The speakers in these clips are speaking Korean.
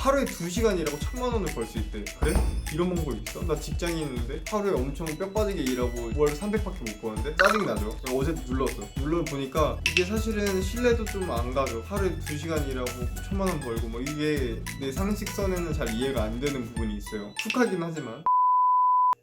하루에 2시간 일하고 1,000만 원을 벌 수 있대. 그래? 이런 방법이 있어? 나 직장인인데 하루에 엄청 뼈 빠지게 일하고 월 300밖에 못 버는데 짜증이 나죠. 어제 눌러보니까 이게 사실은 신뢰도 좀 안 가죠. 하루에 2시간 일하고 1,000만 원 벌고 뭐 이게 내 상식선에는 잘 이해가 안 되는 부분이 있어요. 툭하긴 하지만.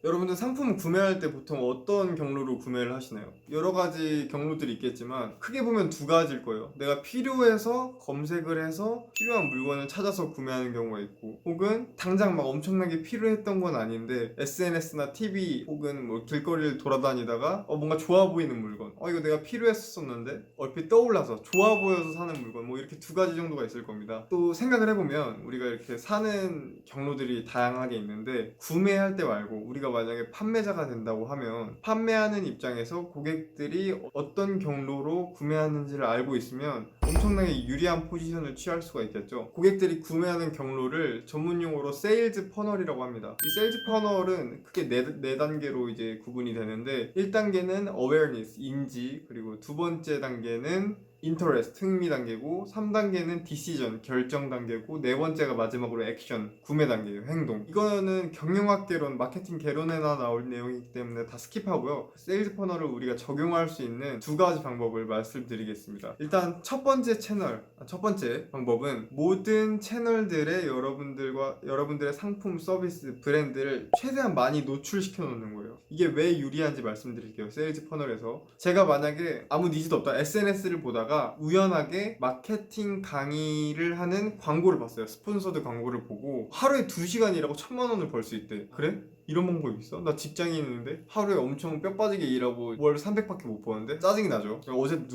여러분들 상품 구매할 때 보통 어떤 경로로 구매를 하시나요? 여러 가지 경로들이 있겠지만 크게 보면 두 가지일 거예요. 내가 필요해서 검색을 해서 필요한 물건을 찾아서 구매하는 경우가 있고, 혹은 당장 막 엄청나게 필요했던 건 아닌데 SNS나 TV 혹은 뭐 길거리를 돌아다니다가 뭔가 좋아 보이는 물건, 이거 내가 필요했었는데 얼핏 떠올라서 좋아 보여서 사는 물건, 뭐 이렇게 두 가지 정도가 있을 겁니다. 또 생각을 해보면 우리가 이렇게 사는 경로들이 다양하게 있는데, 구매할 때 말고 우리가 만약에 판매자가 된다고 하면 판매하는 입장에서 고객들이 어떤 경로로 구매하는지를 알고 있으면 엄청나게 유리한 포지션을 취할 수가 있겠죠. 고객들이 구매하는 경로를 전문용어로 세일즈 퍼널이라고 합니다. 이 세일즈 퍼널은 크게 네 단계로 이제 구분이 되는데, 1단계는 awareness, 인지, 그리고 두 번째 단계는 interest, 흥미 단계고, 3단계는 decision, 결정 단계고, 네 번째가 마지막으로 action, 구매 단계예요. 행동. 이거는 경영학 개론, 마케팅 개론에나 나올 내용이기 때문에 다 스킵하고요. 세일즈 퍼널을 우리가 적용할 수 있는 두 가지 방법을 말씀드리겠습니다. 일단 첫 번째 방법은 모든 채널들의 여러분들의 상품, 서비스, 브랜드를 최대한 많이 노출시켜 놓는 거예요. 이게 왜 유리한지 말씀드릴게요. 세일즈 퍼널에서 제가 만약에 아무 니즈도 없다, SNS를 보다가 우연하게 마케팅 강의를 하는 광고를 봤어요. 스폰서드 광고를 보고 하루에 2시간 일하고 1,000만 원을 벌 수 있대. 그래? 이런 방법이 있어? 나 직장인인데 하루에 엄청 뼈 빠지게 일하고 월 300밖에 못 버는데 짜증이 나죠. 어제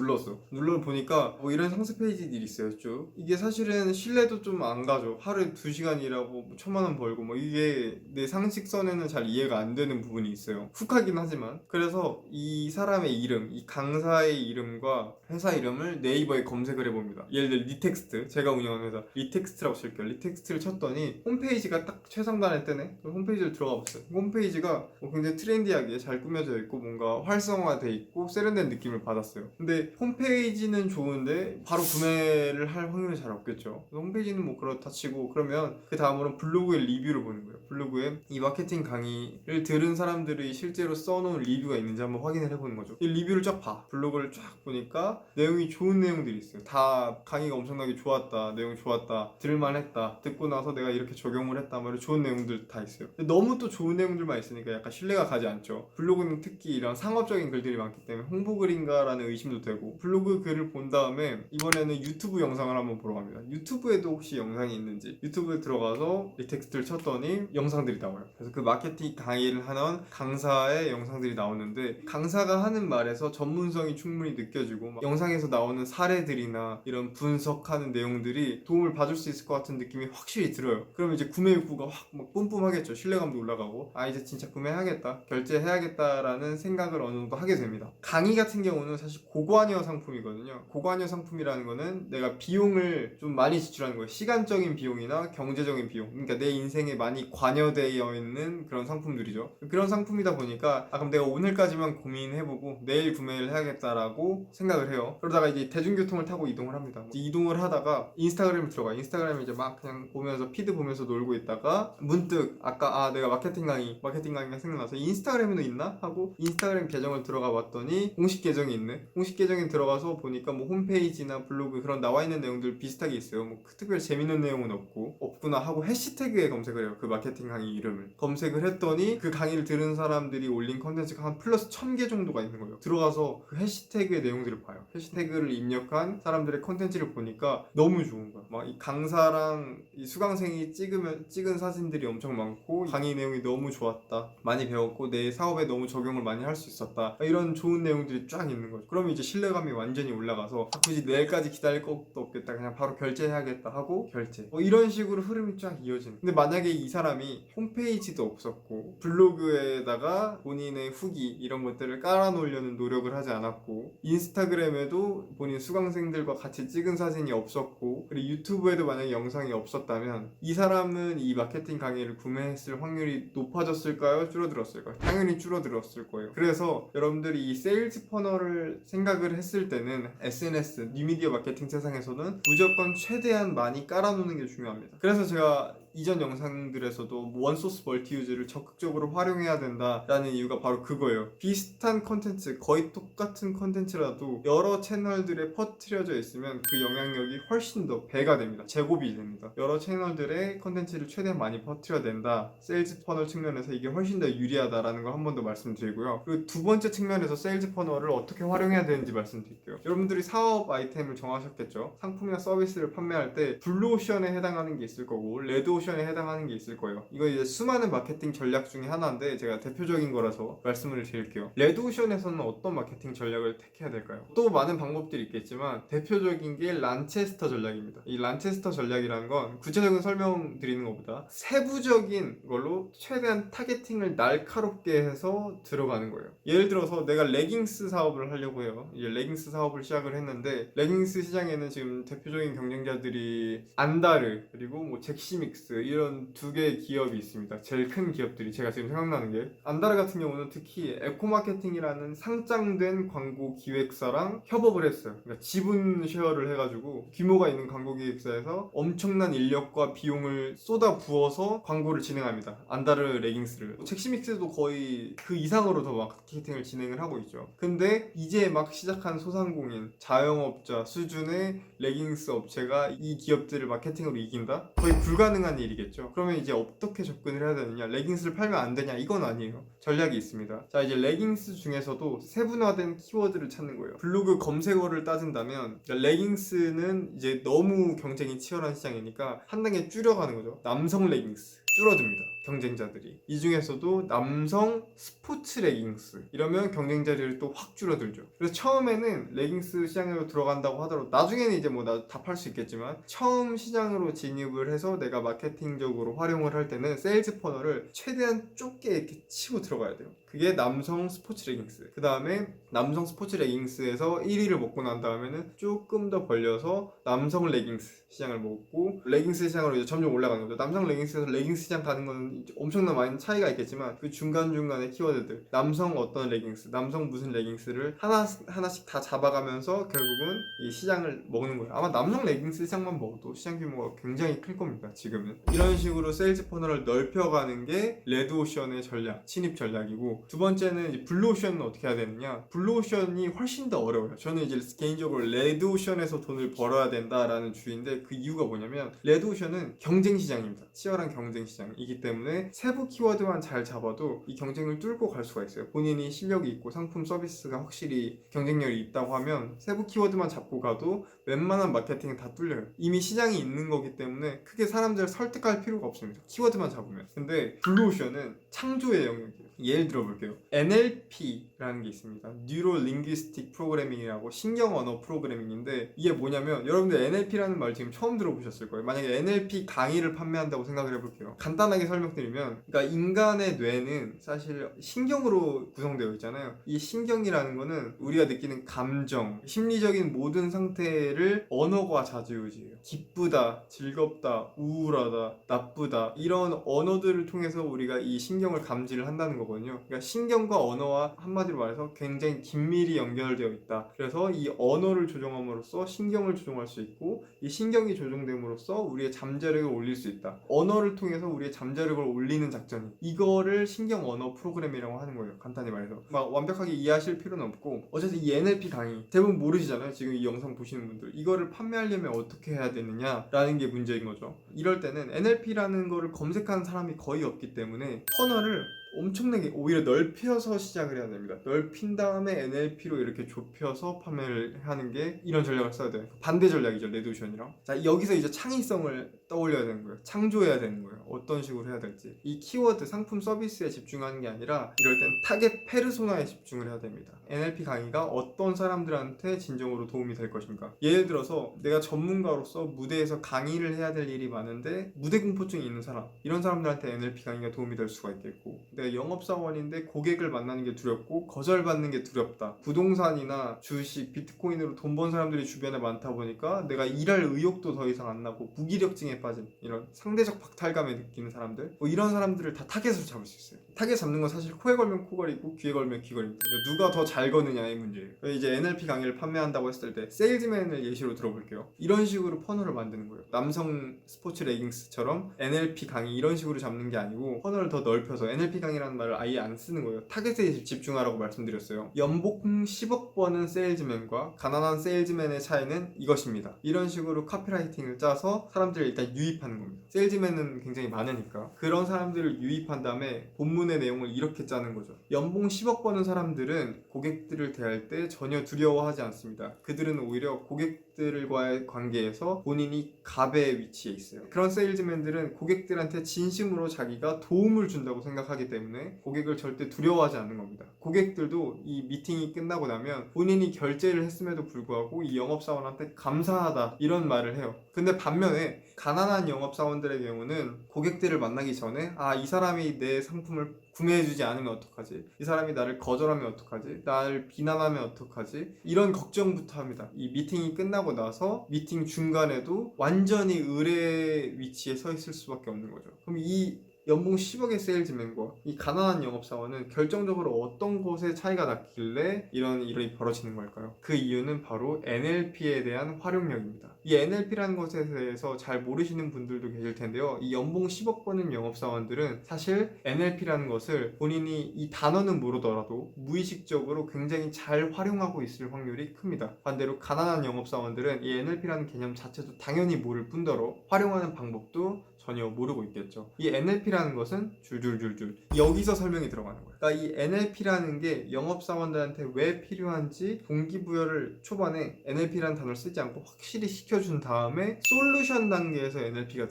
눌러보니까 뭐 이런 상세 페이지들이 있어요. 쭉 이게 사실은 신뢰도 좀 안 가죠. 하루에 2시간 일하고 1,000만 원 벌고 뭐 이게 내 상식선에는 잘 이해가 안 되는 부분이 있어요. 훅하긴 하지만. 그래서 이 사람의 이름, 이 강사의 이름과 회사 이름을 네이버에 검색을 해봅니다. 예를 들어 리텍스트, 제가 운영하는 회사 리텍스트라고 칠게요. 리텍스트를 쳤더니 홈페이지가 딱 최상단에 뜨네. 홈페이지를 들어가 봤어요. 홈페이지가 굉장히 트렌디하게 잘 꾸며져 있고 뭔가 활성화돼 있고 세련된 느낌을 받았어요. 근데 홈페이지는 좋은데 바로 구매를 할 확률이 잘 없겠죠. 홈페이지는 뭐 그렇다 치고, 그러면 그 다음으로는 블로그의 리뷰를 보는 거예요. 블로그에 이 마케팅 강의를 들은 사람들이 실제로 써놓은 리뷰가 있는지 한번 확인을 해보는 거죠. 이 리뷰를 쫙 봐. 블로그를 쫙 보니까 내용이 좋은 내용들이 있어요. 다 강의가 엄청나게 좋았다, 내용 좋았다, 들을만했다, 듣고 나서 내가 이렇게 적용을 했다, 뭐 이런 좋은 내용들 다 있어요. 근데 너무 또 좋은 내용들만 있으니까 약간 신뢰가 가지 않죠. 블로그는 특히 이런 상업적인 글들이 많기 때문에 홍보 글인가라는 의심도 되고, 블로그 글을 본 다음에 이번에는 유튜브 영상을 한번 보러 갑니다. 유튜브에도 혹시 영상이 있는지 유튜브에 들어가서 리텍스트를 쳤더니 영상들이 나와요. 그래서 그 마케팅 강의를 하는 강사의 영상들이 나오는데, 강사가 하는 말에서 전문성이 충분히 느껴지고 영상에서 나오는 사례들이나 이런 분석하는 내용들이 도움을 받을 수 있을 것 같은 느낌이 확실히 들어요. 그러면 이제 구매 욕구가 확 막 뿜뿜하겠죠. 신뢰감도 올라가고 이제 진짜 구매해야겠다, 결제해야겠다라는 생각을 어느 정도 하게 됩니다. 강의 같은 경우는 사실 고관여 상품이거든요. 고관여 상품이라는 거는 내가 비용을 좀 많이 지출하는 거예요. 시간적인 비용이나 경제적인 비용, 그러니까 내 인생에 많이 관여되어 있는 그런 상품들이죠. 그런 상품이다 보니까 그럼 내가 오늘까지만 고민해보고 내일 구매를 해야겠다라고 생각을 해요. 그러다가 이제 대중교통을 타고 이동을 합니다. 이동을 하다가 인스타그램에 들어가요. 인스타그램에 이제 막 그냥 보면서 피드 보면서 놀고 있다가 문득 아까 내가 마케팅 강의가 생각나서 인스타그램에도 있나? 하고 인스타그램 계정을 들어가 봤더니 공식 계정이 있네. 공식 계정에 들어가서 보니까 뭐 홈페이지나 블로그 그런 나와 있는 내용들 비슷하게 있어요. 뭐 특별히 재밌는 내용은 없구나 하고 해시태그에 검색을 해요. 그 마케팅 강의 이름을 검색을 했더니 그 강의를 들은 사람들이 올린 컨텐츠가 한 플러스 1,000개 정도가 있는 거예요. 들어가서 그 해시태그의 내용들을 봐요. 해시태그를 입력한 사람들의 컨텐츠를 보니까 너무 좋은 거야. 막 이 강사랑 이 수강생이 찍은 사진들이 엄청 많고, 강의 내용이 너무 좋았다, 많이 배웠고 내 사업에 너무 적용을 많이 할 수 있었다, 이런 좋은 내용들이 쫙 있는 거죠. 그러면 이제 신뢰감이 완전히 올라가서 굳이 내일까지 기다릴 것도 없겠다, 그냥 바로 결제해야겠다 하고 결제, 이런 식으로 흐름이 쫙 이어지는. 근데 만약에 이 사람이 홈페이지도 없었고 블로그에다가 본인의 후기 이런 것들을 깔아놓으려는 노력을 하지 않았고, 인스타그램에도 본인 수강생들과 같이 찍은 사진이 없었고, 그리고 유튜브에도 만약에 영상이 없었다면 이 사람은 이 마케팅 강의를 구매했을 확률이 높아졌을까요? 줄어들었을까요? 당연히 줄어들었을 거예요. 그래서 여러분들이 이 세일즈 퍼널을 생각을 했을 때는 SNS, 뉴미디어 마케팅 세상에서는 무조건 최대한 많이 깔아놓는 게 중요합니다. 그래서 제가 이전 영상들에서도 원소스 멀티유즈를 적극적으로 활용해야 된다라는 이유가 바로 그거예요. 비슷한 컨텐츠, 거의 똑같은 컨텐츠라도 여러 채널들에 퍼뜨려져 있으면 그 영향력이 훨씬 더 배가 됩니다. 제곱이 됩니다. 여러 채널들의 컨텐츠를 최대한 많이 퍼뜨려야 된다. 세일즈 퍼널 측면에서 이게 훨씬 더 유리하다라는 걸 한 번 더 말씀드리고요. 그리고 두 번째 측면에서 세일즈 퍼널을 어떻게 활용해야 되는지 말씀드릴게요. 여러분들이 사업 아이템을 정하셨겠죠? 상품이나 서비스를 판매할 때 블루오션에 해당하는 게 있을 거고 레드오션에 해당하는 게 있을 거예요. 이거 이제 수많은 마케팅 전략 중에 하나인데 제가 대표적인 거라서 말씀을 드릴게요. 레드오션에서는 어떤 마케팅 전략을 택해야 될까요? 또 많은 방법들이 있겠지만 대표적인 게 란체스터 전략입니다. 이 란체스터 전략이라는 건 구체적인 설명 드리는 것보다 세부적인 걸로 최대한 타겟팅을 날카롭게 해서 들어가는 거예요. 예를 들어서 내가 레깅스 사업을 하려고 해요. 이제 레깅스 사업을 시작을 했는데 레깅스 시장에는 지금 대표적인 경쟁자들이 안다르 그리고 뭐 잭시믹스 이런 두 개의 기업이 있습니다. 제일 큰 기업들이 제가 지금 생각나는 게 안다르 같은 경우는 특히 에코마케팅이라는 상장된 광고 기획사랑 협업을 했어요. 그러니까 지분 쉐어를 해가지고 규모가 있는 광고 기획사에서 엄청난 인력과 비용을 쏟아 부어서 광고를 진행합니다. 안다르 레깅스를. 잭시믹스도 거의 그 이상으로 더 마케팅을 진행을 하고 있죠. 근데 이제 막 시작한 소상공인, 자영업자 수준의 레깅스 업체가 이 기업들을 마케팅으로 이긴다? 거의 불가능한 일이겠죠. 그러면 이제 어떻게 접근을 해야 되느냐? 레깅스를 팔면 안 되냐? 이건 아니에요. 전략이 있습니다. 자, 이제 레깅스 중에서도 세분화된 키워드를 찾는 거예요. 블로그 검색어를 따진다면 레깅스는 이제 너무 경쟁이 치열한 시장이니까 한 단계 줄여가는 거죠. 남성 레깅스 줄어듭니다. 경쟁자들이. 이 중에서도 남성 스포츠 레깅스 이러면 경쟁자들이 또 확 줄어들죠. 그래서 처음에는 레깅스 시장으로 들어간다고 하더라도 나중에는 이제 뭐 다 팔 수 있겠지만 처음 시장으로 진입을 해서 내가 마케팅적으로 활용을 할 때는 세일즈 퍼널을 최대한 좁게 이렇게 치고 들어가야 돼요. 그게 남성 스포츠 레깅스. 그 다음에 남성 스포츠 레깅스에서 1위를 먹고 난 다음에는 조금 더 벌려서 남성 레깅스 시장을 먹고 레깅스 시장으로 이제 점점 올라가는 거죠. 남성 레깅스에서 레깅스 시장 가는 건 엄청난 많은 차이가 있겠지만 그 중간중간의 키워드들 남성 어떤 레깅스, 남성 무슨 레깅스를 하나씩 다 잡아가면서 결국은 이 시장을 먹는 거예요. 아마 남성 레깅스 시장만 먹어도 시장 규모가 굉장히 클 겁니다. 지금은. 이런 식으로 세일즈 퍼널을 넓혀가는 게 레드오션의 전략, 침입 전략이고 두 번째는 이제 블루오션은 어떻게 해야 되느냐. 블루오션이 훨씬 더 어려워요. 저는 이제 개인적으로 레드오션에서 돈을 벌어야 된다라는 주의인데 그 이유가 뭐냐면 레드오션은 경쟁 시장입니다. 치열한 경쟁 시장이기 때문에 세부 키워드만 잘 잡아도 이 경쟁을 뚫고 갈 수가 있어요. 본인이 실력이 있고 상품 서비스가 확실히 경쟁력이 있다고 하면 세부 키워드만 잡고 가도 웬만한 마케팅은 다 뚫려요. 이미 시장이 있는 거기 때문에 크게 사람들을 설득할 필요가 없습니다. 키워드만 잡으면. 근데 블루오션은 창조의 영역이에요. 예를 들어 볼게요. NLP라는 게 있습니다. Neuro Linguistic Programming이라고 신경 언어 프로그래밍인데 이게 뭐냐면 여러분들 NLP라는 말 지금 처음 들어보셨을 거예요. 만약에 NLP 강의를 판매한다고 생각을 해볼게요. 간단하게 설명드리면 그러니까 인간의 뇌는 사실 신경으로 구성되어 있잖아요. 이 신경이라는 거는 우리가 느끼는 감정, 심리적인 모든 상태를 언어가 좌지우지해요. 기쁘다, 즐겁다, 우울하다, 나쁘다 이런 언어들을 통해서 우리가 이 신경을 감지를 한다는 거거든요. 그러니까 신경과 언어와 한마디로 말해서 굉장히 긴밀히 연결되어 있다. 그래서 이 언어를 조정함으로써 신경을 조정할 수 있고 이 신경이 조정됨으로써 우리의 잠자력을 올릴 수 있다. 언어를 통해서 우리의 잠자력을 올리는 작전 이거를 신경 언어 프로그램이라고 하는 거예요. 간단히 말해서 막 완벽하게 이해하실 필요는 없고 어쨌든 이 NLP 강의 대부분 모르시잖아요. 지금 이 영상 보시는 분들 이거를 판매하려면 어떻게 해야 되느냐라는 게 문제인 거죠. 이럴 때는 NLP라는 거를 검색하는 사람이 거의 없기 때문에 퍼널을 엄청나게 오히려 넓혀서 시작을 해야 됩니다. 넓힌 다음에 NLP로 이렇게 좁혀서 판매를 하는 게 이런 전략을 써야 돼요. 반대 전략이죠. 레드오션이랑. 자, 여기서 이제 창의성을 떠올려야 되는 거예요. 창조해야 되는 거예요. 어떤 식으로 해야 될지. 이 키워드, 상품 서비스에 집중하는 게 아니라 이럴 땐 타겟 페르소나에 집중을 해야 됩니다. NLP 강의가 어떤 사람들한테 진정으로 도움이 될 것인가. 예를 들어서 내가 전문가로서 무대에서 강의를 해야 될 일이 많은데 무대 공포증이 있는 사람, 이런 사람들한테 NLP 강의가 도움이 될 수가 있겠고, 내가 영업사원인데 고객을 만나는 게 두렵고 거절받는 게 두렵다, 부동산이나 주식, 비트코인으로 돈 번 사람들이 주변에 많다 보니까 내가 일할 의욕도 더 이상 안 나고 무기력증에 빠진 이런 상대적 박탈감을 느끼는 사람들, 뭐 이런 사람들을 다 타겟으로 잡을 수 있어요. 타겟 잡는 건 사실 코에 걸면 코걸이고 귀에 걸면 귀걸이입니다. 그러니까 누가 더 잘 거느냐의 문제예요. 이제 NLP 강의를 판매한다고 했을 때 세일즈맨을 예시로 들어볼게요. 이런 식으로 퍼널을 만드는 거예요. 남성 스포츠 레깅스처럼 NLP 강의 이런 식으로 잡는 게 아니고 퍼널을 더 넓혀서 NLP 강의라는 말을 아예 안 쓰는 거예요. 타겟에 집중하라고 말씀드렸어요. 연봉 10억 버는 세일즈맨과 가난한 세일즈맨의 차이는 이것입니다. 이런 식으로 카피라이팅을 짜서 사람들을 일단 유입하는 겁니다. 세일즈맨은 굉장히 많으니까 그런 사람들을 유입한 다음에 본문의 내용을 이렇게 짜는 거죠. 연봉 10억 버는 사람들은 고객들을 대할 때 전혀 두려워하지 않습니다. 그들은 오히려 고객들과의 관계에서 본인이 갑의 위치에 있어요. 그런 세일즈맨들은 고객들한테 진심으로 자기가 도움을 준다고 생각하기 때문에 고객을 절대 두려워하지 않는 겁니다. 고객들도 이 미팅이 끝나고 나면 본인이 결제를 했음에도 불구하고 이 영업사원한테 감사하다 이런 말을 해요. 근데 반면에 가난한 영업사원들의 경우는 고객들을 만나기 전에 이 사람이 내 상품을 구매해주지 않으면 어떡하지? 이 사람이 나를 거절하면 어떡하지? 나를 비난하면 어떡하지? 이런 걱정부터 합니다. 이 미팅이 끝나고 나서 미팅 중간에도 완전히 의뢰 위치에 서 있을 수밖에 없는 거죠. 그럼 이 연봉 10억의 세일즈맨과 이 가난한 영업사원은 결정적으로 어떤 곳에 차이가 났길래 이런 일이 벌어지는 걸까요? 그 이유는 바로 NLP에 대한 활용력입니다. 이 NLP라는 것에 대해서 잘 모르시는 분들도 계실 텐데요. 이 연봉 10억 버는 영업사원들은 사실 NLP라는 것을 본인이 이 단어는 모르더라도 무의식적으로 굉장히 잘 활용하고 있을 확률이 큽니다. 반대로 가난한 영업사원들은 이 NLP라는 개념 자체도 당연히 모를 뿐더러 활용하는 방법도 전혀 모르고 있겠죠. 이 NLP라는 것은 줄줄줄줄 여기서 설명이 들어가는 거예요. 그러니까 이 NLP라는 게 영업사원들한테 왜 필요한지 동기부여를 초반에 NLP라는 단어를 쓰지 않고 확실히 시켜준 다음에 솔루션 단계에서 NLP가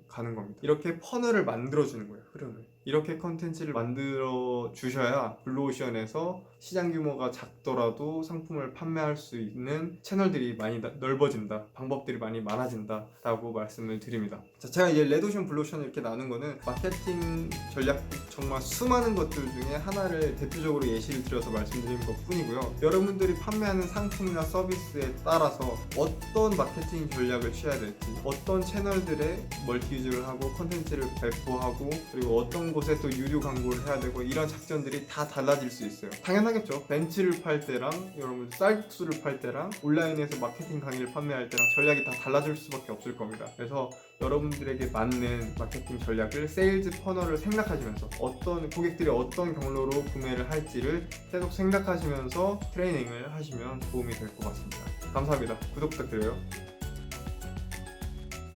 가는 겁니다. 이렇게 퍼널을 만들어주는 거예요. 흐름을. 이렇게 컨텐츠를 만들어 주셔야 블루오션에서 시장 규모가 작더라도 상품을 판매할 수 있는 채널들이 많이 넓어진다, 방법들이 많이 많아진다 라고 말씀을 드립니다. 자, 제가 이제 레드오션, 블루오션 이렇게 나눈 거는 마케팅 전략 정말 수많은 것들 중에 하나를 대표적으로 예시를 들어서 말씀드린 것 뿐이고요. 여러분들이 판매하는 상품이나 서비스에 따라서 어떤 마케팅 전략을 취해야 될지, 어떤 채널들에 멀티 유즈를 하고 컨텐츠를 배포하고, 그리고 어떤 곳에 또 유료 광고를 해야 되고, 이런 작전들이 다 달라질 수 있어요. 당연하겠죠. 벤츠를 팔 때랑 여러분 쌀국수를 팔 때랑 온라인에서 마케팅 강의를 판매할 때랑 전략이 다 달라질 수밖에 없을 겁니다. 그래서 여러분들에게 맞는 마케팅 전략을, 세일즈 퍼널을 생각하시면서 어떤 고객들이 어떤 경로로 구매를 할지를 계속 생각하시면서 트레이닝을 하시면 도움이 될 것 같습니다. 감사합니다. 구독 부탁드려요.